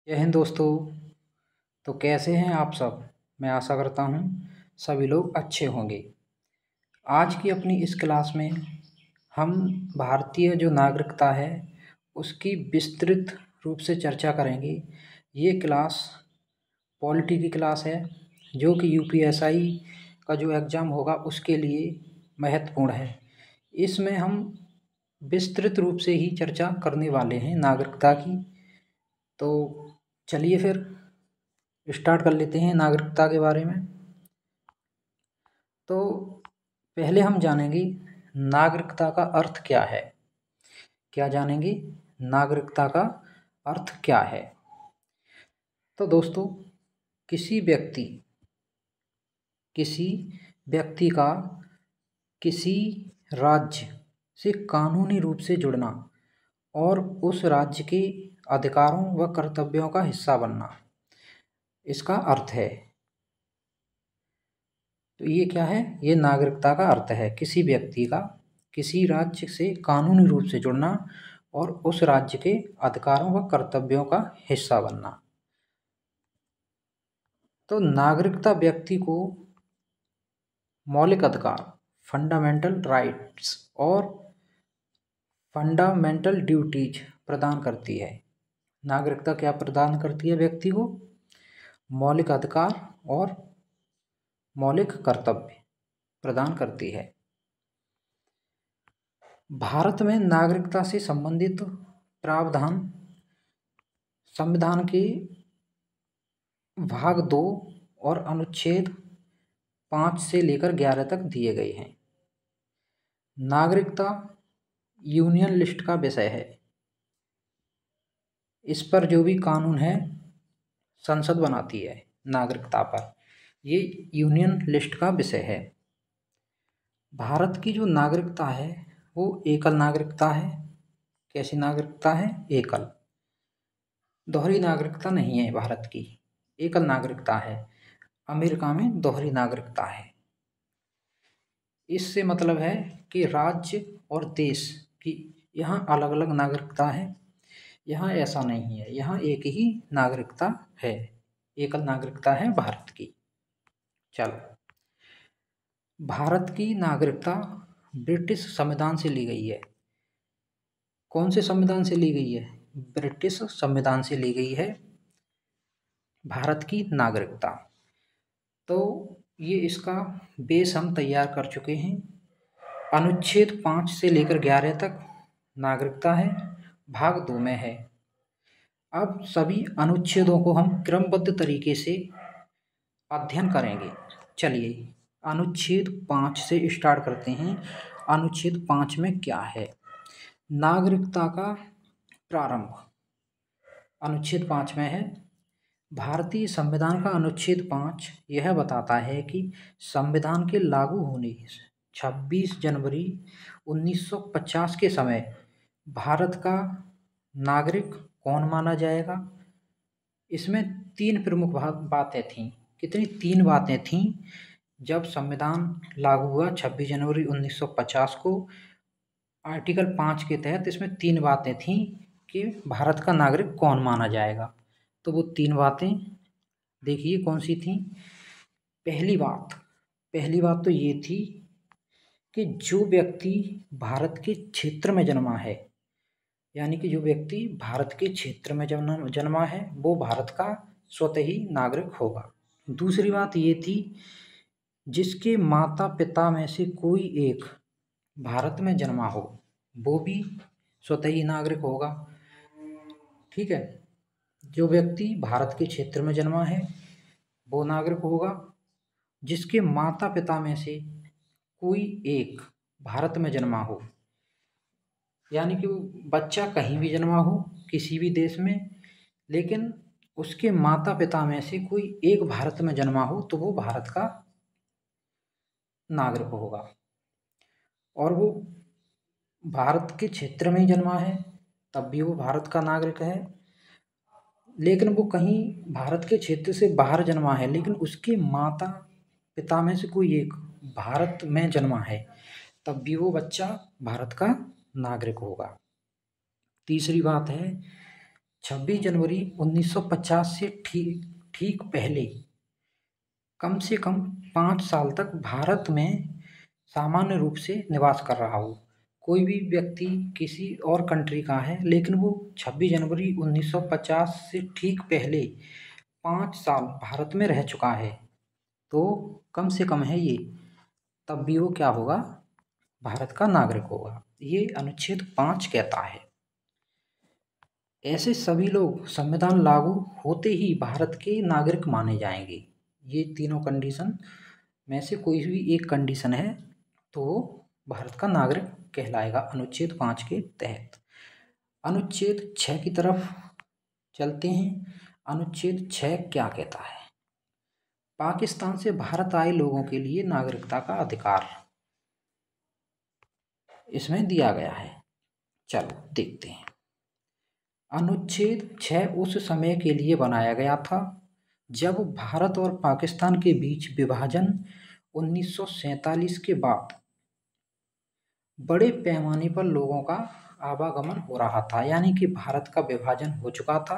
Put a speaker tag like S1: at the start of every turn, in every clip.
S1: जय हिंद दोस्तों। तो कैसे हैं आप सब। मैं आशा करता हूँ सभी लोग अच्छे होंगे। आज की अपनी इस क्लास में हम भारतीय जो नागरिकता है उसकी विस्तृत रूप से चर्चा करेंगे। ये क्लास पॉलिटी की क्लास है जो कि यूपीएसआई का जो एग्ज़ाम होगा उसके लिए महत्वपूर्ण है। इसमें हम विस्तृत रूप से ही चर्चा करने वाले हैं नागरिकता की। तो चलिए फिर स्टार्ट कर लेते हैं नागरिकता के बारे में। तो पहले हम जानेंगे नागरिकता का अर्थ क्या है। क्या जानेंगे? नागरिकता का अर्थ क्या है। तो दोस्तों, किसी व्यक्ति का किसी राज्य से कानूनी रूप से जुड़ना और उस राज्य के अधिकारों व कर्तव्यों का हिस्सा बनना, इसका अर्थ है। तो ये क्या है? ये नागरिकता का अर्थ है किसी व्यक्ति का किसी राज्य से कानूनी रूप से जुड़ना और उस राज्य के अधिकारों व कर्तव्यों का हिस्सा बनना। तो नागरिकता व्यक्ति को मौलिक अधिकार, फंडामेंटल राइट्स और फंडामेंटल ड्यूटीज प्रदान करती है। नागरिकता क्या प्रदान करती है? व्यक्ति को मौलिक अधिकार और मौलिक कर्तव्य प्रदान करती है। भारत में नागरिकता से संबंधित प्रावधान संविधान के भाग 2 और अनुच्छेद 5 से लेकर 11 तक दिए गए हैं। नागरिकता यूनियन लिस्ट का विषय है। इस पर जो भी कानून है संसद बनाती है। नागरिकता पर ये यूनियन लिस्ट का विषय है। भारत की जो नागरिकता है वो एकल नागरिकता है। कैसी नागरिकता है? एकल। दोहरी नागरिकता नहीं है भारत की, एकल नागरिकता है। अमेरिका में दोहरी नागरिकता है। इससे मतलब है कि राज्य और देश की यहाँ अलग अलग नागरिकता है। यहाँ ऐसा नहीं है, यहाँ एक ही नागरिकता है, एकल नागरिकता है भारत की। चलो, भारत की नागरिकता ब्रिटिश संविधान से ली गई है। कौन से संविधान से ली गई है? ब्रिटिश संविधान से ली गई है भारत की नागरिकता। तो ये इसका बेस हम तैयार कर चुके हैं। अनुच्छेद 5 से लेकर 11 तक नागरिकता है, भाग 2 में है। अब सभी अनुच्छेदों को हम क्रमबद्ध तरीके से अध्ययन करेंगे। चलिए अनुच्छेद 5 से स्टार्ट करते हैं। अनुच्छेद 5 में क्या है? नागरिकता का प्रारंभ अनुच्छेद 5 में है। भारतीय संविधान का अनुच्छेद 5 यह बताता है कि संविधान के लागू होने 26 जनवरी 1950 के समय भारत का नागरिक कौन माना जाएगा। इसमें 3 प्रमुख बातें थीं। कितनी? 3 बातें थीं। जब संविधान लागू हुआ 26 जनवरी 1950 को, आर्टिकल 5 के तहत इसमें 3 बातें थीं कि भारत का नागरिक कौन माना जाएगा। तो वो 3 बातें देखिए कौन सी थीं। पहली बात तो ये थी कि जो व्यक्ति भारत के क्षेत्र में जन्मा है, यानी कि जो व्यक्ति भारत के क्षेत्र में जन्मा है वो भारत का स्वतः ही नागरिक होगा। दूसरी बात ये थी जिसके माता पिता में से कोई एक भारत में जन्मा हो वो भी स्वतः ही नागरिक होगा। ठीक है, जो व्यक्ति भारत के क्षेत्र में जन्मा है वो नागरिक होगा। जिसके माता पिता में से कोई एक भारत में जन्मा हो, यानी कि वो बच्चा कहीं भी जन्मा हो किसी भी देश में, लेकिन उसके माता पिता में से कोई एक भारत में जन्मा हो तो वो भारत का नागरिक होगा। और वो भारत के क्षेत्र में ही जन्मा है तब भी वो भारत का नागरिक है। लेकिन वो कहीं भारत के क्षेत्र से बाहर जन्मा है लेकिन उसके माता पिता में से कोई एक भारत में जन्मा है तब भी वो बच्चा भारत का नागरिक होगा। तीसरी बात है 26 जनवरी 1950 से ठीक पहले कम से कम 5 साल तक भारत में सामान्य रूप से निवास कर रहा हो। कोई भी व्यक्ति किसी और कंट्री का है लेकिन वो 26 जनवरी 1950 से ठीक पहले 5 साल भारत में रह चुका है, तो कम से कम है ये, तब भी वो क्या होगा, भारत का नागरिक होगा। ये अनुच्छेद 5 कहता है। ऐसे सभी लोग संविधान लागू होते ही भारत के नागरिक माने जाएंगे। ये तीनों कंडीशन में से कोई भी एक कंडीशन है तो वो भारत का नागरिक कहलाएगा अनुच्छेद 5 के तहत। अनुच्छेद 6 की तरफ चलते हैं। अनुच्छेद 6 क्या कहता है? पाकिस्तान से भारत आए लोगों के लिए नागरिकता का अधिकार इसमें दिया गया है। चलो देखते हैं। अनुच्छेद 6 उस समय के लिए बनाया गया था जब भारत और पाकिस्तान के बीच विभाजन 1947 के बाद बड़े पैमाने पर लोगों का आवागमन हो रहा था, यानी कि भारत का विभाजन हो चुका था।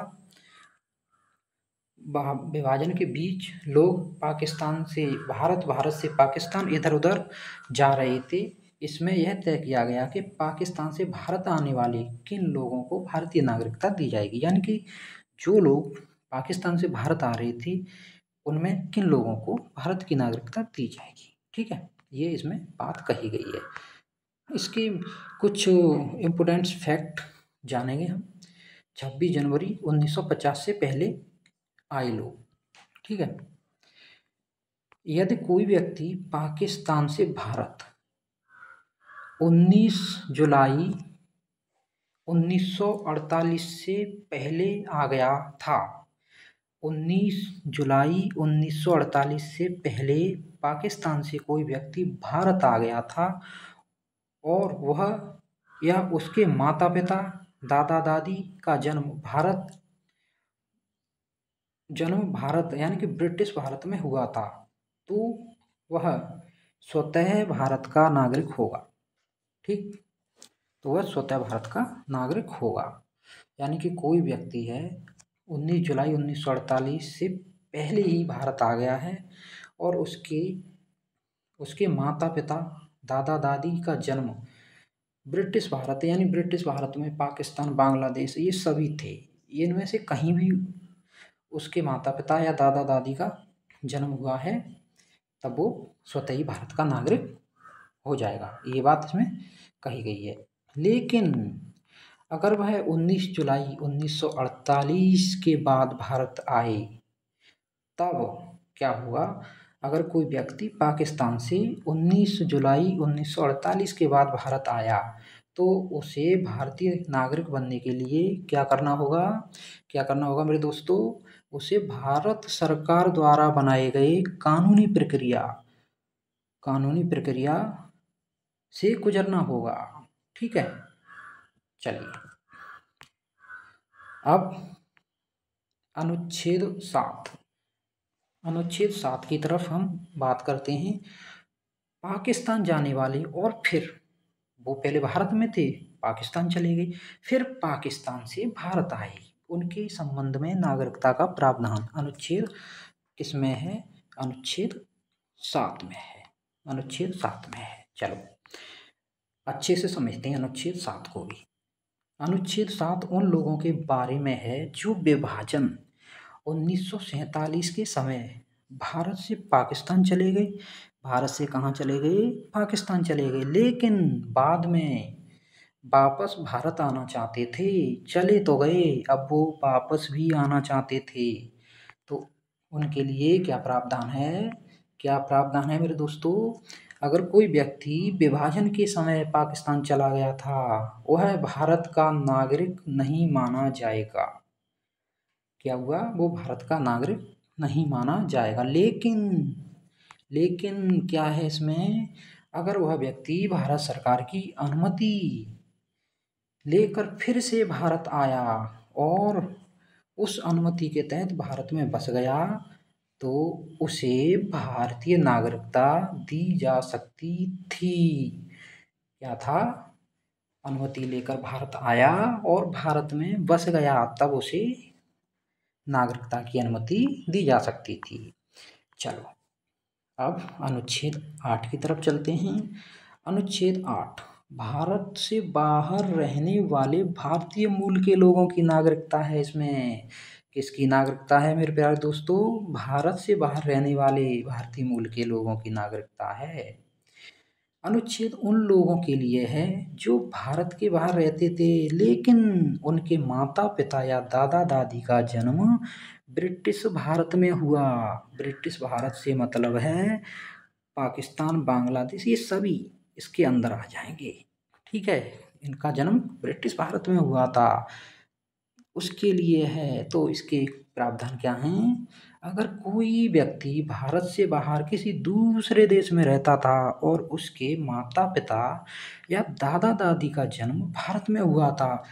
S1: विभाजन के बीच लोग पाकिस्तान से भारत, भारत से पाकिस्तान इधर उधर जा रहे थे। इसमें यह तय किया गया कि पाकिस्तान से भारत आने वाले किन लोगों को भारतीय नागरिकता दी जाएगी, यानी कि जो लोग पाकिस्तान से भारत आ रहे थे उनमें किन लोगों को भारत की नागरिकता दी जाएगी। ठीक है, ये इसमें बात कही गई है। इसके कुछ इम्पोर्टेंट फैक्ट जानेंगे हम। 26 जनवरी 1950 से पहले आए लोग, ठीक है। यदि कोई व्यक्ति पाकिस्तान से भारत 19 जुलाई 1948 से पहले आ गया था, 19 जुलाई 1948 से पहले पाकिस्तान से कोई व्यक्ति भारत आ गया था और वह या उसके माता पिता, दादा दादी का जन्म भारत यानी कि ब्रिटिश भारत में हुआ था, तो वह स्वतः भारत का नागरिक होगा। ठीक, तो वह स्वतः भारत का नागरिक होगा। यानी कि कोई व्यक्ति है 19 जुलाई 1948 से पहले ही भारत आ गया है और उसके माता पिता, दादा दादी का जन्म ब्रिटिश भारत यानी ब्रिटिश भारत में पाकिस्तान, बांग्लादेश ये सभी थे। इनमें से कहीं भी उसके माता पिता या दादा दादी का जन्म हुआ है तब वो स्वतः ही भारत का नागरिक हो जाएगा। ये बात इसमें कही गई है। लेकिन अगर वह 19 जुलाई 1948 के बाद भारत आए तब क्या होगा? अगर कोई व्यक्ति पाकिस्तान से 19 जुलाई 1948 के बाद भारत आया तो उसे भारतीय नागरिक बनने के लिए क्या करना होगा? क्या करना होगा मेरे दोस्तों? उसे भारत सरकार द्वारा बनाए गए कानूनी प्रक्रिया से गुजरना होगा। ठीक है, चलिए अब अनुच्छेद 7 की तरफ हम बात करते हैं। पाकिस्तान जाने वाले और फिर वो पहले भारत में थे, पाकिस्तान चले गए, फिर पाकिस्तान से भारत आए, उनके संबंध में नागरिकता का प्रावधान अनुच्छेद किसमें है? अनुच्छेद 7 में है। अनुच्छेद 7 में है। चलो अच्छे से समझते हैं अनुच्छेद 7 को भी। अनुच्छेद 7 उन लोगों के बारे में है जो विभाजन 1947 के समय भारत से पाकिस्तान चले गए। भारत से कहाँ चले गए? पाकिस्तान चले गए, लेकिन बाद में वापस भारत आना चाहते थे। चले तो गए, अब वो वापस भी आना चाहते थे, तो उनके लिए क्या प्रावधान है? क्या प्रावधान है मेरे दोस्तों? अगर कोई व्यक्ति विभाजन के समय पाकिस्तान चला गया था, वह भारत का नागरिक नहीं माना जाएगा। क्या हुआ? वो भारत का नागरिक नहीं माना जाएगा। लेकिन क्या है इसमें? अगर वह व्यक्ति भारत सरकार की अनुमति लेकर फिर से भारत आया और उस अनुमति के तहत भारत में बस गया तो उसे भारतीय नागरिकता दी जा सकती थी। क्या था? अनुमति लेकर भारत आया और भारत में बस गया, तब उसे नागरिकता की अनुमति दी जा सकती थी। चलो अब अनुच्छेद 8 की तरफ चलते हैं। अनुच्छेद 8, भारत से बाहर रहने वाले भारतीय मूल के लोगों की नागरिकता है। इसमें किसकी नागरिकता है मेरे प्यारे दोस्तों? भारत से बाहर रहने वाले भारतीय मूल के लोगों की नागरिकता है। अनुच्छेद उन लोगों के लिए है जो भारत के बाहर रहते थे लेकिन उनके माता पिता या दादा दादी का जन्म ब्रिटिश भारत में हुआ। ब्रिटिश भारत से मतलब है पाकिस्तान, बांग्लादेश, ये सभी इसके अंदर आ जाएंगे। ठीक है, इनका जन्म ब्रिटिश भारत में हुआ था, उसके लिए है। तो इसके प्रावधान क्या हैं? अगर कोई व्यक्ति भारत से बाहर किसी दूसरे देश में रहता था और उसके माता पिता या दादा दादी का जन्म भारत में हुआ था,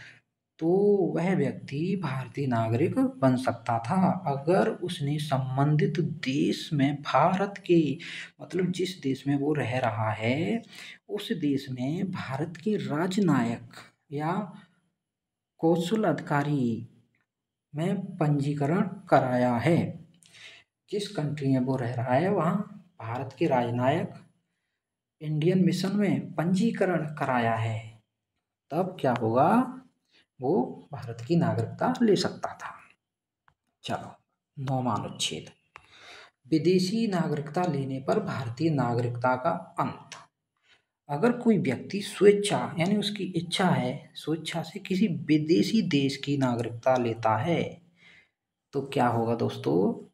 S1: तो वह व्यक्ति भारतीय नागरिक बन सकता था अगर उसने संबंधित देश में भारत के मतलब जिस देश में वो रह रहा है उस देश में भारत के राजनयिक या कौशल अधिकारी में पंजीकरण कराया है। जिस कंट्री में वो रह रहा है वहाँ भारत के राजनयिक इंडियन मिशन में पंजीकरण कराया है, तब क्या होगा? वो भारत की नागरिकता ले सकता था। चलो 9वां अनुच्छेद, विदेशी नागरिकता लेने पर भारतीय नागरिकता का अंत। अगर कोई व्यक्ति स्वेच्छा यानी उसकी इच्छा है स्वेच्छा से किसी विदेशी देश की नागरिकता लेता है तो क्या होगा दोस्तों?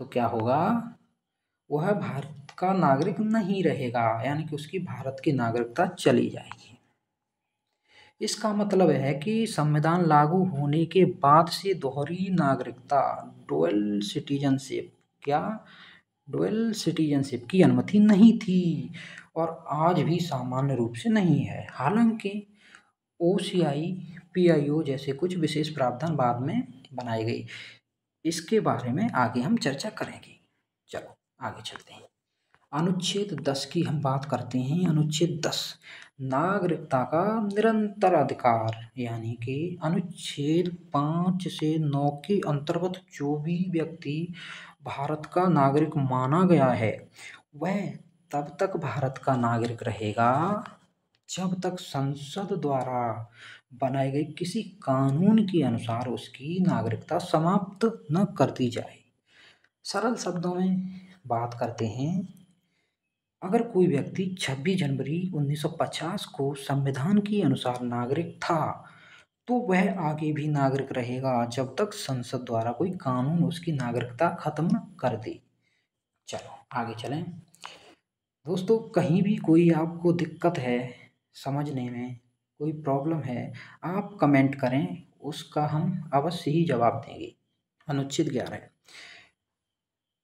S1: तो क्या होगा? वह भारत का नागरिक नहीं रहेगा, यानी कि उसकी भारत की नागरिकता चली जाएगी। इसका मतलब है कि संविधान लागू होने के बाद से दोहरी नागरिकता डुअल सिटीजनशिप की अनुमति नहीं थी और आज भी सामान्य रूप से नहीं है। हालांकि OCI, PIO जैसे कुछ विशेष प्रावधान बाद में बनाए गए, इसके बारे में आगे हम चर्चा करेंगे। चलो आगे चलते हैं। अनुच्छेद 10 की हम बात करते हैं। अनुच्छेद 10, नागरिकता का निरंतर अधिकार, यानी कि अनुच्छेद 5 से 9 के अंतर्गत जो भी व्यक्ति भारत का नागरिक माना गया है वह तब तक भारत का नागरिक रहेगा जब तक संसद द्वारा बनाए गए किसी कानून के अनुसार उसकी नागरिकता समाप्त न कर दी जाए। सरल शब्दों में बात करते हैं, अगर कोई व्यक्ति 26 जनवरी 1950 को संविधान के अनुसार नागरिक था तो वह आगे भी नागरिक रहेगा जब तक संसद द्वारा कोई कानून उसकी नागरिकता खत्म न कर दे। चलो आगे चलें दोस्तों। कहीं भी कोई आपको दिक्कत है समझने में, कोई प्रॉब्लम है, आप कमेंट करें, उसका हम अवश्य ही जवाब देंगे। अनुच्छेद 11,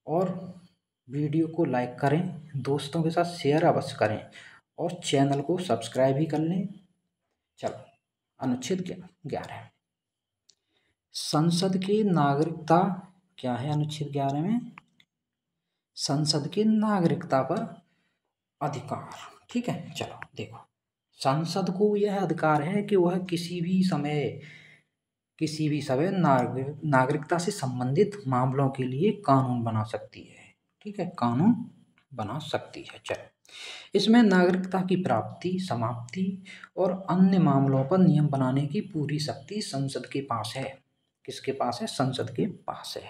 S1: और वीडियो को लाइक करें, दोस्तों के साथ शेयर अवश्य करें और चैनल को सब्सक्राइब भी कर लें। चलो अनुच्छेद 11, संसद की नागरिकता क्या है? अनुच्छेद 11 में संसद की नागरिकता पर अधिकार। ठीक है, चलो देखो, संसद को यह अधिकार है कि वह किसी भी समय नागरिकता से संबंधित मामलों के लिए कानून बना सकती है। ठीक है, कानून बना सकती है। चलो, इसमें नागरिकता की प्राप्ति, समाप्ति और अन्य मामलों पर नियम बनाने की पूरी शक्ति संसद के पास है। किसके पास है? संसद के पास है।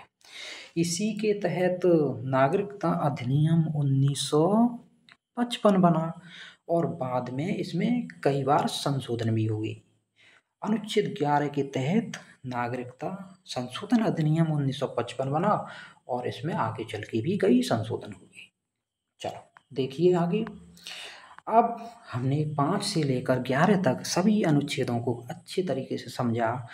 S1: इसी के तहत नागरिकता अधिनियम 1955 बना और बाद में इसमें कई बार संशोधन भी हुए। अनुच्छेद 11 के तहत नागरिकता संशोधन अधिनियम 1955 बना और इसमें आगे चल के भी कई संशोधन हुए। चलो देखिए आगे। अब हमने 5 से लेकर 11 तक सभी अनुच्छेदों को अच्छे तरीके से समझा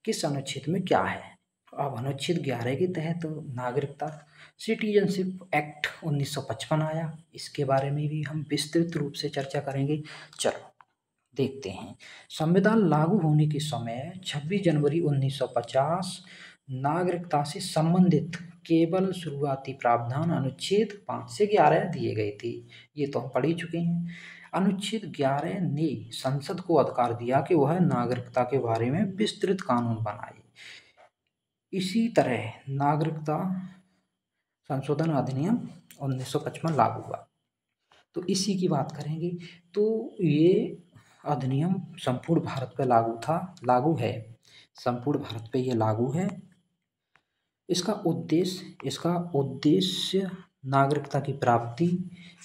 S1: किस अनुच्छेद में क्या है। अब अनुच्छेद 11 के तहत नागरिकता सिटीजनशिप एक्ट 1955 आया, इसके बारे में भी हम विस्तृत रूप से चर्चा करेंगे। चलो देखते हैं। संविधान लागू होने के समय 26 जनवरी 1950 नागरिकता से संबंधित केवल शुरुआती प्रावधान अनुच्छेद 5 से 11 दिए गए थे। ये तो हम पढ़ ही चुके हैं। अनुच्छेद 11 ने संसद को अधिकार दिया कि वह नागरिकता के बारे में विस्तृत कानून बनाए। इसी तरह नागरिकता संशोधन अधिनियम 1955 लागू हुआ। तो इसी की बात करेंगे। तो ये अधिनियम संपूर्ण भारत पर लागू है, संपूर्ण भारत पे ये लागू है। इसका उद्देश्य नागरिकता की प्राप्ति,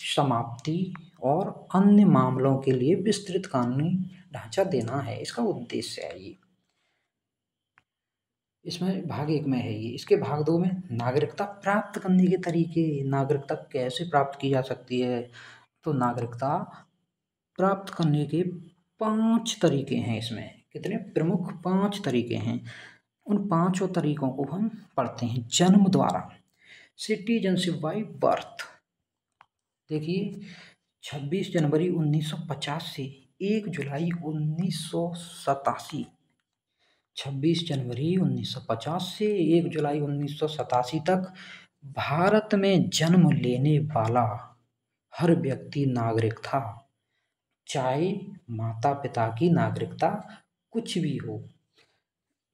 S1: समाप्ति और अन्य मामलों के लिए विस्तृत कानूनी ढांचा देना है। इसका उद्देश्य है ये। इसमें भाग 1 में है ये। इसके भाग 2 में नागरिकता प्राप्त करने के तरीके, नागरिकता कैसे प्राप्त की जा सकती है। तो नागरिकता प्राप्त करने के 5 तरीके हैं इसमें। कितने प्रमुख 5 तरीके हैं। उन 5 तरीकों को हम पढ़ते हैं। जन्म द्वारा, सिटीजनशिप बाय बर्थ। देखिए 26 जनवरी 1950 से 1 जुलाई 1987, 26 जनवरी 1950 से 1 जुलाई 1987 तक भारत में जन्म लेने वाला हर व्यक्ति नागरिक था, चाहे माता पिता की नागरिकता कुछ भी हो।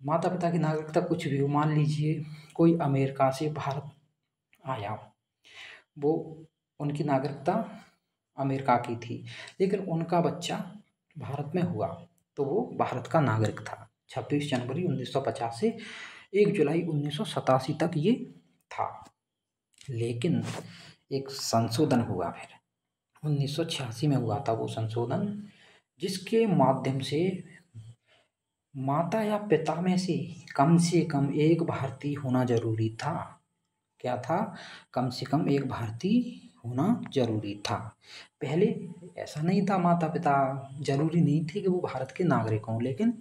S1: माता पिता की नागरिकता कुछ भी हो, मान लीजिए कोई अमेरिका से भारत आया, वो उनकी नागरिकता अमेरिका की थी, लेकिन उनका बच्चा भारत में हुआ तो वो भारत का नागरिक था। 26 जनवरी 1950 से 1 जुलाई 1987 तक ये था। लेकिन एक संशोधन हुआ, फिर 1986 में हुआ था वो संशोधन, जिसके माध्यम से माता या पिता में से कम एक भारतीय होना जरूरी था। क्या था? कम से कम एक भारतीय होना जरूरी था। पहले ऐसा नहीं था, माता पिता जरूरी नहीं थे कि वो भारत के नागरिक हों, लेकिन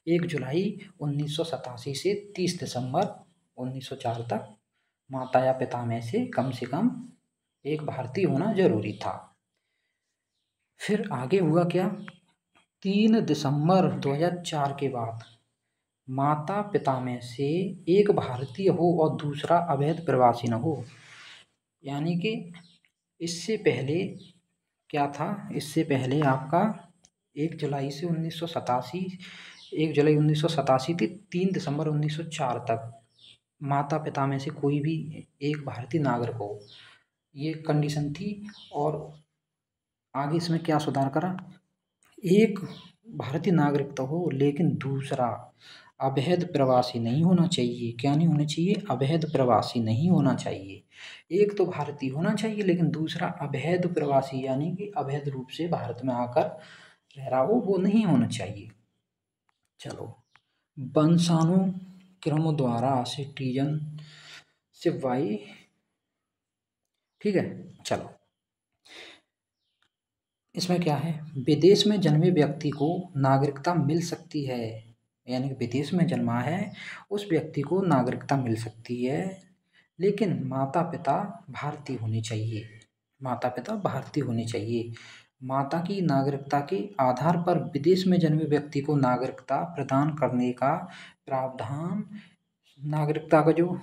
S1: 1 जुलाई 1987 से 30 दिसंबर 1904 तक माता या पिता में से कम एक भारतीय होना जरूरी था। फिर आगे हुआ क्या? 3 दिसंबर 2004 के बाद माता पिता में से एक भारतीय हो और दूसरा अवैध प्रवासी न हो। यानी कि इससे पहले क्या था? इससे पहले आपका 1 जुलाई 1987 थी, 3 दिसंबर 1904 तक माता पिता में से कोई भी एक भारतीय नागरिक हो, ये कंडीशन थी। और आगे इसमें क्या सुधार करा? एक भारतीय नागरिक तो हो, लेकिन दूसरा अवैध प्रवासी नहीं होना चाहिए। क्या नहीं होना चाहिए? अवैध प्रवासी नहीं होना चाहिए। एक तो भारतीय होना चाहिए, लेकिन दूसरा अवैध प्रवासी, यानी कि अवैध रूप से भारत में आकर रह रहा हो, वो नहीं होना चाहिए। चलो, वंशानुक्रम द्वारा सिटीजनशिप बाय, ठीक है। चलो, इसमें क्या है? विदेश में जन्मे व्यक्ति को नागरिकता मिल सकती है, यानी कि विदेश में जन्मा है उस व्यक्ति को नागरिकता मिल सकती है, लेकिन माता पिता भारतीय होने चाहिए। माता पिता भारतीय होने चाहिए। माता की नागरिकता के आधार पर विदेश में जन्मे व्यक्ति को नागरिकता प्रदान करने का प्रावधान नागरिकता का जो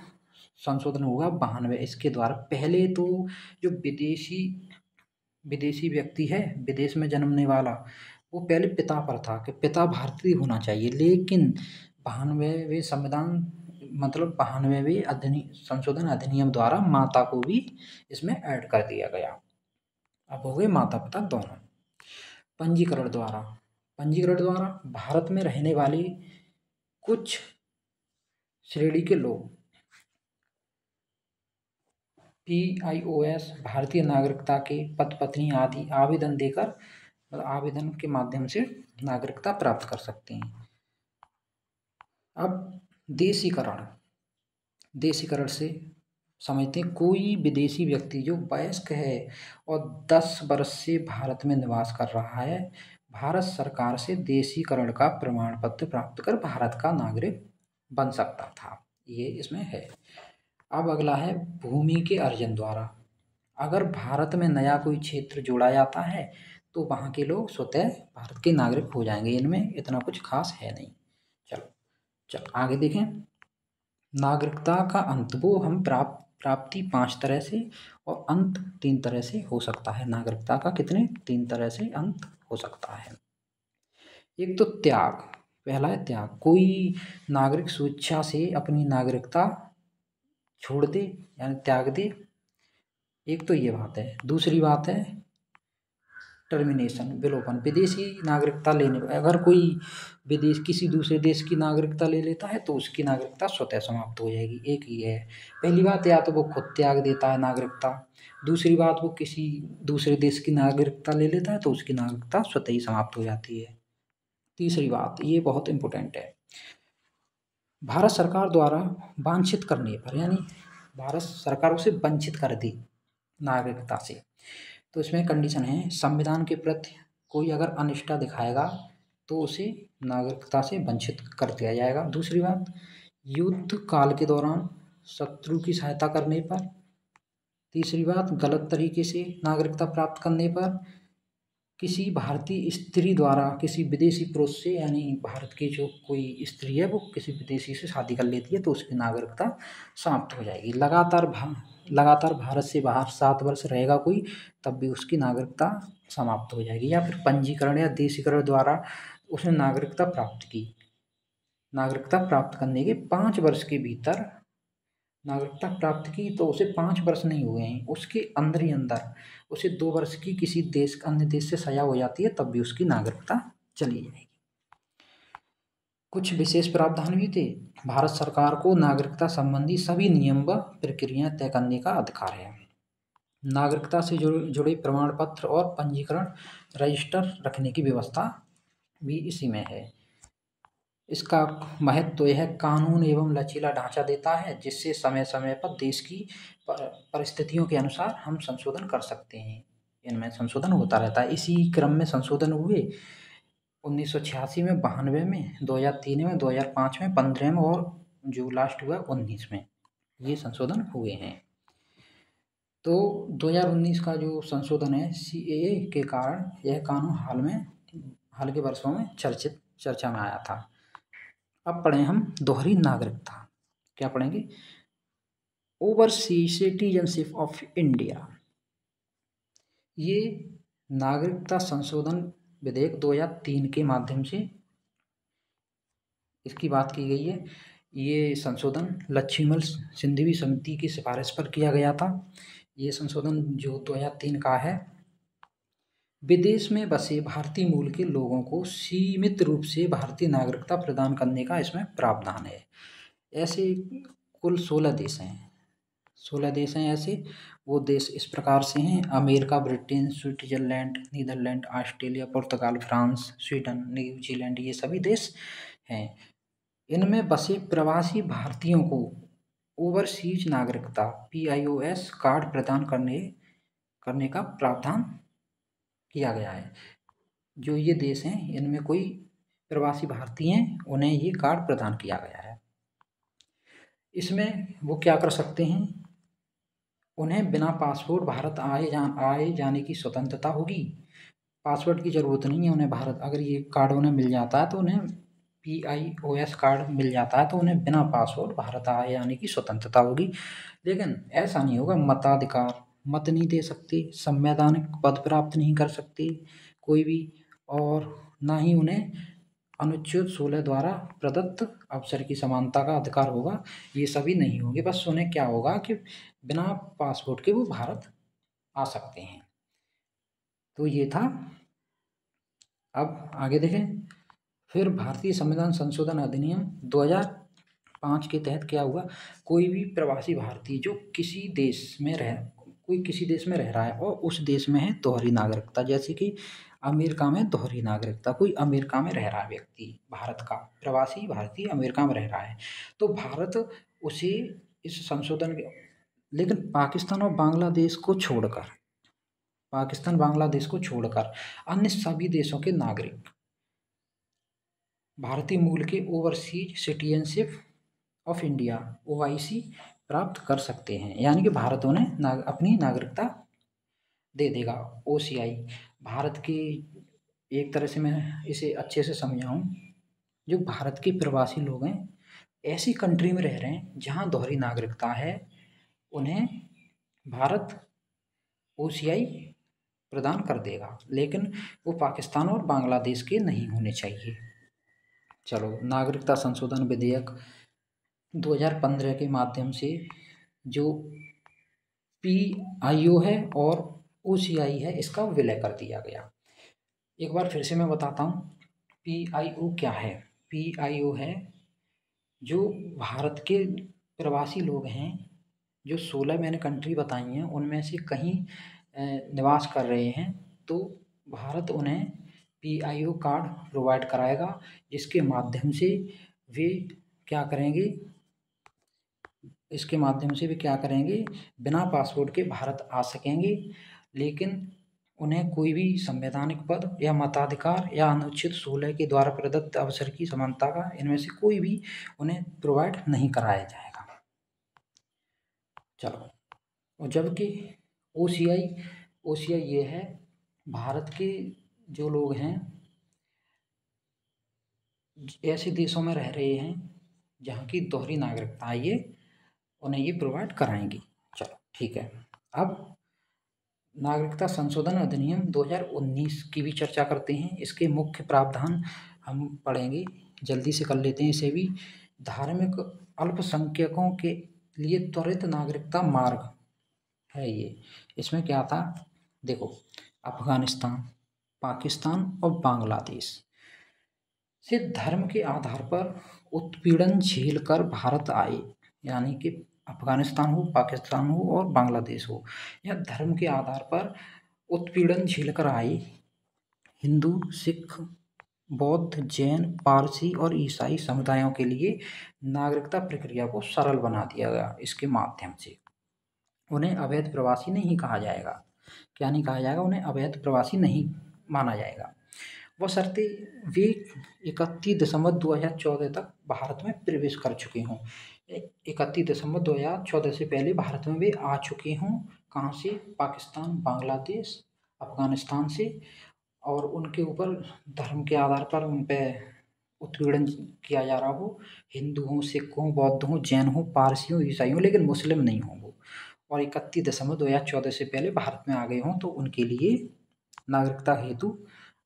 S1: संशोधन हुआ 92, इसके द्वारा। पहले तो जो विदेशी व्यक्ति है, विदेश में जन्मने वाला, वो पहले पिता पर था कि पिता भारतीय होना चाहिए, लेकिन 92वें संशोधन अधिनियम द्वारा माता को भी इसमें ऐड कर दिया गया। अब हो गए माता पिता दोनों। पंजीकरण द्वारा भारत में रहने वाले कुछ श्रेणी के लोग PIOS भारतीय नागरिकता के पति पत्नी आदि आवेदन के माध्यम से नागरिकता प्राप्त कर सकते हैं। अब देशीकरण से समझते हैं, कोई विदेशी व्यक्ति जो वयस्क है और 10 वर्ष से भारत में निवास कर रहा है, भारत सरकार से देशीकरण का प्रमाण पत्र प्राप्त कर भारत का नागरिक बन सकता था। ये इसमें है। अब अगला है भूमि के अर्जन द्वारा। अगर भारत में नया कोई क्षेत्र जोड़ा जाता है तो वहाँ के लोग स्वतः भारत के नागरिक हो जाएंगे। इनमें इतना कुछ खास है नहीं। चलो आगे देखें। नागरिकता का अंत वो हम प्राप्ति 5 तरह से और अंत 3 तरह से हो सकता है। नागरिकता का कितने 3 तरह से अंत हो सकता है। एक तो त्याग, पहला है त्याग, कोई नागरिक स्वेच्छा से अपनी नागरिकता छोड़ दे यानी त्याग दे, एक तो ये बात है। दूसरी बात है टर्मिनेशन, विलोपन, विदेशी नागरिकता लेने पर अगर कोई विदेश किसी दूसरे देश की नागरिकता ले लेता है तो उसकी नागरिकता स्वतः समाप्त हो जाएगी। एक ही है, पहली बात या तो वो खुद त्याग देता है नागरिकता, दूसरी बात वो किसी दूसरे देश की नागरिकता ले लेता है तो उसकी नागरिकता स्वतः ही समाप्त हो जाती है। तीसरी बात, ये बहुत इंपॉर्टेंट है, भारत सरकार द्वारा वांछित करने पर यानी भारत सरकार उसे वंचित कर दी नागरिकता से, तो इसमें कंडीशन है संविधान के प्रति कोई अगर अनिष्ठा दिखाएगा तो उसे नागरिकता से वंचित कर दिया जाएगा। दूसरी बात, युद्ध काल के दौरान शत्रु की सहायता करने पर। तीसरी बात, गलत तरीके से नागरिकता प्राप्त करने पर, किसी भारतीय स्त्री द्वारा किसी विदेशी पुरुष से यानी भारत की जो कोई स्त्री है वो किसी विदेशी से शादी कर लेती है तो उसकी नागरिकता समाप्त हो जाएगी। लगातार भारत से बाहर 7 वर्ष रहेगा कोई तब भी उसकी नागरिकता समाप्त हो जाएगी। या फिर पंजीकरण या देशीकरण द्वारा उसने नागरिकता प्राप्त की, नागरिकता प्राप्त करने के 5 वर्ष के भीतर नागरिकता प्राप्त की तो उसे 5 वर्ष नहीं हुए हैं, उसके अंदर ही अंदर उसे 2 वर्ष की किसी अन्य देश से सजा हो जाती है तब भी उसकी नागरिकता चली जाएगी। कुछ विशेष प्रावधान भी थे। भारत सरकार को नागरिकता संबंधी सभी नियम व प्रक्रियाएं तय करने का अधिकार है। नागरिकता से जुड़े प्रमाण पत्र और पंजीकरण रजिस्टर रखने की व्यवस्था भी इसी में है। इसका महत्व तो यह कानून एवं लचीला ढांचा देता है जिससे समय समय पर देश की परिस्थितियों के अनुसार हम संशोधन कर सकते हैं। इनमें संशोधन होता रहता है, इसी क्रम में संशोधन हुए 1986 में, 92 में, 2003 में, 2005 में, 15 में और जो लास्ट हुआ 19 में, ये संशोधन हुए हैं। तो 2019 का जो संशोधन है CAA के कारण यह कानून हाल के वर्षों में चर्चा में आया था। अब पढ़ें हम दोहरी नागरिकता। क्या पढ़ेंगे? Overseas citizenship of India. ये नागरिकता संशोधन विधेयक 2003 के माध्यम से इसकी बात की गई है। ये संशोधन लक्ष्मीमल सिंघवी समिति की सिफारिश पर किया गया था। ये संशोधन जो 2003 का है, विदेश में बसे भारतीय मूल के लोगों को सीमित रूप से भारतीय नागरिकता प्रदान करने का इसमें प्रावधान है। ऐसे कुल 16 देश हैं, 16 देश हैं ऐसे। वो देश इस प्रकार से हैं: America, Britain, Switzerland, Netherland, Australia, पुर्तगाल, फ्रांस, स्वीडन, न्यूजीलैंड, ये सभी देश हैं। इनमें बसे प्रवासी भारतीयों को ओवरसीज नागरिकता PIOS कार्ड प्रदान करने का प्रावधान किया गया है। जो ये देश हैं इनमें कोई प्रवासी भारतीय हैं उन्हें ये कार्ड प्रदान किया गया है। इसमें वो क्या कर सकते हैं, उन्हें बिना पासपोर्ट भारत आए जाने की स्वतंत्रता होगी। पासपोर्ट की ज़रूरत नहीं है उन्हें भारत, अगर ये कार्ड उन्हें मिल जाता है तो उन्हें PIOS कार्ड मिल जाता है तो उन्हें बिना पासपोर्ट भारत आए जाने की स्वतंत्रता होगी। लेकिन ऐसा नहीं होगा, मताधिकार, मत नहीं दे सकते, संवैधानिक पद प्राप्त नहीं कर सकते कोई भी, और ना ही उन्हें अनुच्छेद 16 द्वारा प्रदत्त अवसर की समानता का अधिकार होगा। ये सभी नहीं होंगे, बस उन्हें क्या होगा कि बिना पासपोर्ट के वो भारत आ सकते हैं। तो ये था। अब आगे देखें। फिर भारतीय संविधान संशोधन अधिनियम 2005 के तहत क्या हुआ, कोई भी प्रवासी भारतीय जो किसी देश में रह रहा है और उस देश में है दोहरी नागरिकता, जैसे कि अमेरिका में दोहरी नागरिकता, कोई अमेरिका में रह रहा है व्यक्ति, भारत का प्रवासी भारतीय अमेरिका में रह रहा है तो भारत उसे इस संशोधन के, लेकिन पाकिस्तान बांग्लादेश को छोड़कर अन्य सभी देशों के नागरिक भारतीय मूल के overseas citizenship of India OIC प्राप्त कर सकते हैं। यानी कि भारत उन्हें अपनी नागरिकता दे देगा। OCI भारत की, एक तरह से मैं इसे अच्छे से समझाऊं, जो भारत के प्रवासी लोग हैं ऐसी कंट्री में रह रहे हैं जहाँ दोहरी नागरिकता है, उन्हें भारत ओसीआई प्रदान कर देगा, लेकिन वो पाकिस्तान और बांग्लादेश के नहीं होने चाहिए। चलो, नागरिकता संशोधन विधेयक 2015 के माध्यम से जो PIO है और OCI है, इसका विलय कर दिया गया। एक बार फिर से मैं बताता हूँ, PIO क्या है। PIO है जो भारत के प्रवासी लोग हैं, जो 16 मैंने कंट्री बताई हैं, उनमें से कहीं निवास कर रहे हैं, तो भारत उन्हें PIO कार्ड प्रोवाइड कराएगा, जिसके माध्यम से वे क्या करेंगे, बिना पासपोर्ट के भारत आ सकेंगे, लेकिन उन्हें कोई भी संवैधानिक पद या मताधिकार या अनुच्छेद 16 के द्वारा प्रदत्त अवसर की समानता का इनमें से कोई भी उन्हें प्रोवाइड नहीं कराया जाएगा। चलो, और जबकि OCI ये है, भारत के जो लोग हैं ऐसे देशों में रह रहे हैं जहाँ की दोहरी नागरिकता है, ये उन्हें ये प्रोवाइड कराएंगी। चलो ठीक है, अब नागरिकता संशोधन अधिनियम 2019 की भी चर्चा करते हैं। इसके मुख्य प्रावधान हम पढ़ेंगे, जल्दी से कर लेते हैं इसे भी। धार्मिक अल्पसंख्यकों के लिए त्वरित नागरिकता मार्ग है ये। इसमें क्या था, देखो, अफगानिस्तान, पाकिस्तान और बांग्लादेश से धर्म के आधार पर उत्पीड़न झेलकर भारत आए, यानी कि अफगानिस्तान हो, पाकिस्तान हो और बांग्लादेश हो, या धर्म के आधार पर उत्पीड़न झेलकर आए हिंदू, सिख, बौद्ध, जैन, पारसी और ईसाई समुदायों के लिए नागरिकता प्रक्रिया को सरल बना दिया गया। इसके माध्यम से उन्हें अवैध प्रवासी नहीं कहा जाएगा। क्या नहीं कहा जाएगा? उन्हें अवैध प्रवासी नहीं माना जाएगा। वह शर्तें वे 31 दिसंबर 2014 तक भारत में प्रवेश कर चुके हों। 31 दिसंबर 2014 से पहले भारत में वे आ चुके हों। कहाँ से? पाकिस्तान, बांग्लादेश, अफगानिस्तान से, और उनके ऊपर धर्म के आधार पर उन पर उत्पीड़न किया जा रहा हो, हिंदू हों, सिख हों, बौद्ध हों, जैन हों, पारसी हों, ईसाई हों, लेकिन मुस्लिम नहीं हों वो, और 31 दिसंबर 2014 से पहले भारत में आ गए हों, तो उनके लिए नागरिकता हेतु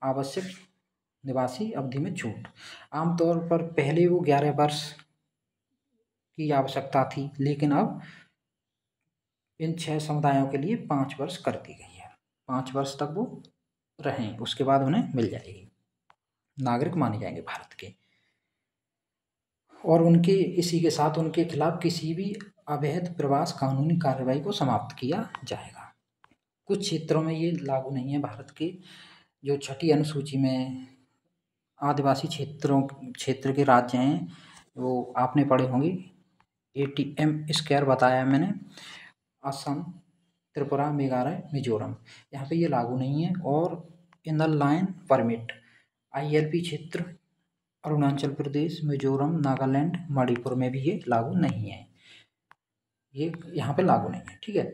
S1: आवश्यक निवासी अवधि में छूट। आमतौर पर पहले वो 11 वर्ष की आवश्यकता थी, लेकिन अब इन 6 समुदायों के लिए 5 वर्ष कर दी गई है। 5 वर्ष तक वो रहें, उसके बाद उन्हें मिल जाएगी, नागरिक माने जाएंगे भारत के। और उनके इसी के साथ उनके खिलाफ किसी भी अवैध प्रवास कानूनी कार्रवाई को समाप्त किया जाएगा। कुछ क्षेत्रों में ये लागू नहीं है। भारत के जो 6ठी अनुसूची में आदिवासी क्षेत्र के राज्य हैं, वो आपने पढ़े होंगे, ATM स्क्वायर बताया मैंने, असम, त्रिपुरा, मेघालय, मिजोरम, यहाँ पे ये लागू नहीं है। और इनर लाइन परमिट ILP क्षेत्र अरुणाचल प्रदेश, मिजोरम, नागालैंड, मणिपुर में भी ये लागू नहीं है, ये यहाँ पे लागू नहीं है। ठीक है।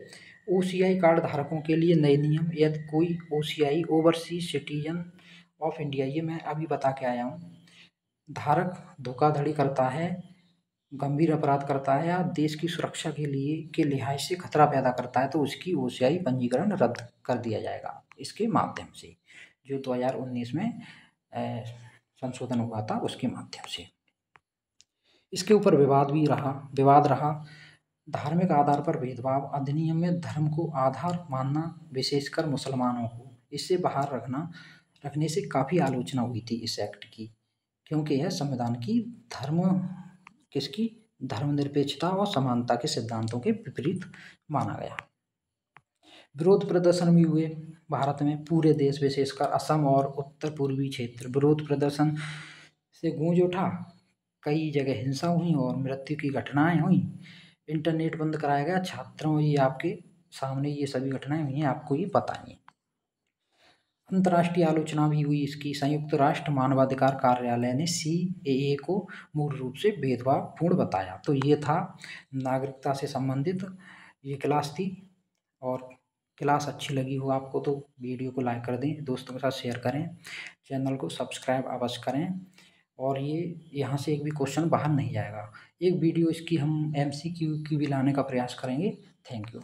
S1: OCI कार्ड धारकों के लिए नए नियम। यदि कोई OCI overseas citizen of India, ये मैं अभी बता के आया हूँ, धारक धोखाधड़ी करता है, गंभीर अपराध करता है या देश की सुरक्षा के लिहाज से खतरा पैदा करता है, तो उसकी OCI पंजीकरण रद्द कर दिया जाएगा इसके माध्यम से, जो 2019 में संशोधन हुआ था उसके माध्यम से। इसके ऊपर विवाद रहा। धार्मिक आधार पर भेदभाव अधिनियम में धर्म को आधार मानना, विशेषकर मुसलमानों को इससे बाहर रखने से काफ़ी आलोचना हुई थी इस एक्ट की, क्योंकि यह संविधान की धर्मनिरपेक्षता और समानता के सिद्धांतों के विपरीत माना गया। विरोध प्रदर्शन भी हुए भारत में, पूरे देश विशेषकर असम और उत्तर पूर्वी क्षेत्र विरोध प्रदर्शन से गूंज उठा। कई जगह हिंसा हुई और मृत्यु की घटनाएं हुई। इंटरनेट बंद कराया गया। छात्रों, ये आपके सामने ये सभी घटनाएं हुई हैं, आपको ये पता नहीं। अंतर्राष्ट्रीय आलोचना भी हुई इसकी। संयुक्त राष्ट्र मानवाधिकार कार्यालय ने CAA को मूल रूप से भेदभावपूर्ण बताया। तो ये था नागरिकता से संबंधित ये क्लास थी। और क्लास अच्छी लगी हो आपको तो वीडियो को लाइक कर दें, दोस्तों के साथ शेयर करें, चैनल को सब्सक्राइब अवश्य करें। और ये यहाँ से एक भी क्वेश्चन बाहर नहीं जाएगा। एक वीडियो इसकी हम MCQ की भी लाने का प्रयास करेंगे। Thank you.